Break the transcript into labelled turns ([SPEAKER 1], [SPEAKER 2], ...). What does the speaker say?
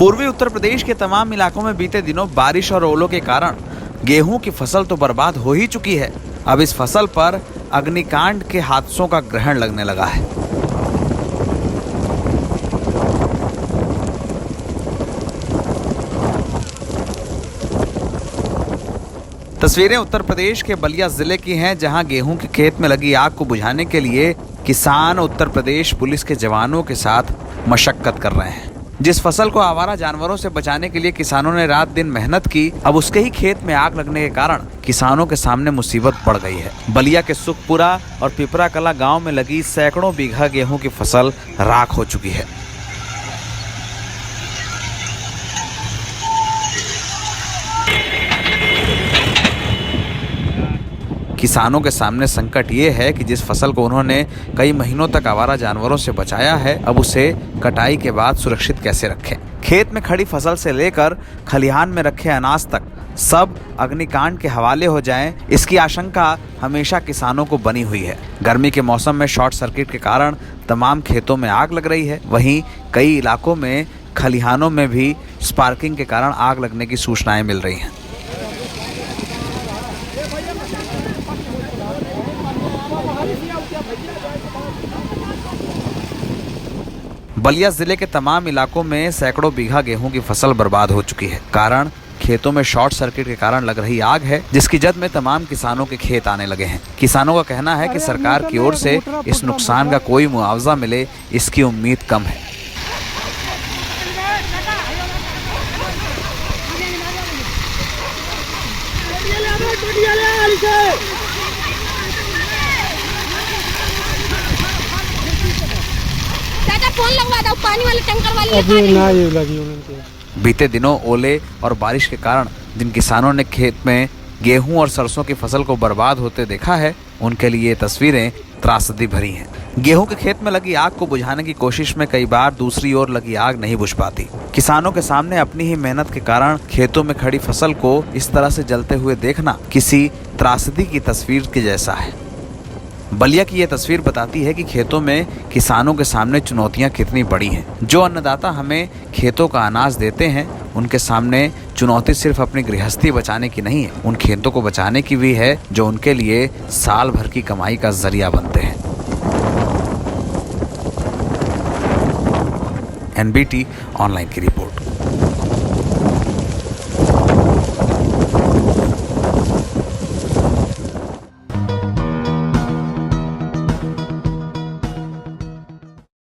[SPEAKER 1] पूर्वी उत्तर प्रदेश के तमाम इलाकों में बीते दिनों बारिश और ओलों के कारण गेहूं की फसल तो बर्बाद हो ही चुकी है। अब इस फसल पर अग्निकांड के हादसों का ग्रहण लगने लगा है। तस्वीरें उत्तर प्रदेश के बलिया जिले की हैं, जहां गेहूं के खेत में लगी आग को बुझाने के लिए किसान उत्तर प्रदेश पुलिस के जवानों के साथ मशक्कत कर रहे हैं। जिस फसल को आवारा जानवरों से बचाने के लिए किसानों ने रात दिन मेहनत की, अब उसके ही खेत में आग लगने के कारण किसानों के सामने मुसीबत बढ़ गई है। बलिया के सुखपुरा और पिपरा कला गांव में लगी सैकड़ों बीघा गेहूं की फसल राख हो चुकी है। किसानों के सामने संकट ये है कि जिस फसल को उन्होंने कई महीनों तक आवारा जानवरों से बचाया है, अब उसे कटाई के बाद सुरक्षित कैसे रखें। खेत में खड़ी फसल से लेकर खलिहान में रखे अनाज तक सब अग्निकांड के हवाले हो जाएं, इसकी आशंका हमेशा किसानों को बनी हुई है। गर्मी के मौसम में शॉर्ट सर्किट के कारण तमाम खेतों में आग लग रही है। वहीं कई इलाकों में खलिहानों में भी स्पार्किंग के कारण आग लगने की सूचनाएं मिल रही हैं। बलिया जिले के तमाम इलाकों में सैकड़ों बीघा गेहूं की फसल बर्बाद हो चुकी है। कारण खेतों में शॉर्ट सर्किट के कारण लग रही आग है, जिसकी जद में तमाम किसानों के खेत आने लगे हैं। किसानों का कहना है कि सरकार की ओर से इस नुकसान का कोई मुआवजा मिले, इसकी उम्मीद कम है।
[SPEAKER 2] फोन लगवा दो, पानी वाले टैंकर वाले।
[SPEAKER 1] बीते दिनों ओले और बारिश के कारण जिन किसानों ने खेत में गेहूं और सरसों की फसल को बर्बाद होते देखा है, उनके लिए ये तस्वीरें त्रासदी भरी हैं। गेहूं के खेत में लगी आग को बुझाने की कोशिश में कई बार दूसरी ओर लगी आग नहीं बुझ पाती। किसानों के सामने अपनी ही मेहनत के कारण खेतों में खड़ी फसल को इस तरह से जलते हुए देखना किसी त्रासदी की तस्वीर के जैसा है। बलिया की ये तस्वीर बताती है कि खेतों में किसानों के सामने चुनौतियां कितनी बड़ी हैं। जो अन्नदाता हमें खेतों का अनाज देते हैं, उनके सामने चुनौती सिर्फ अपनी गृहस्थी बचाने की नहीं है, उन खेतों को बचाने की भी है जो उनके लिए साल भर की कमाई का जरिया बनते हैं। NBT ऑनलाइन की रिपोर्ट।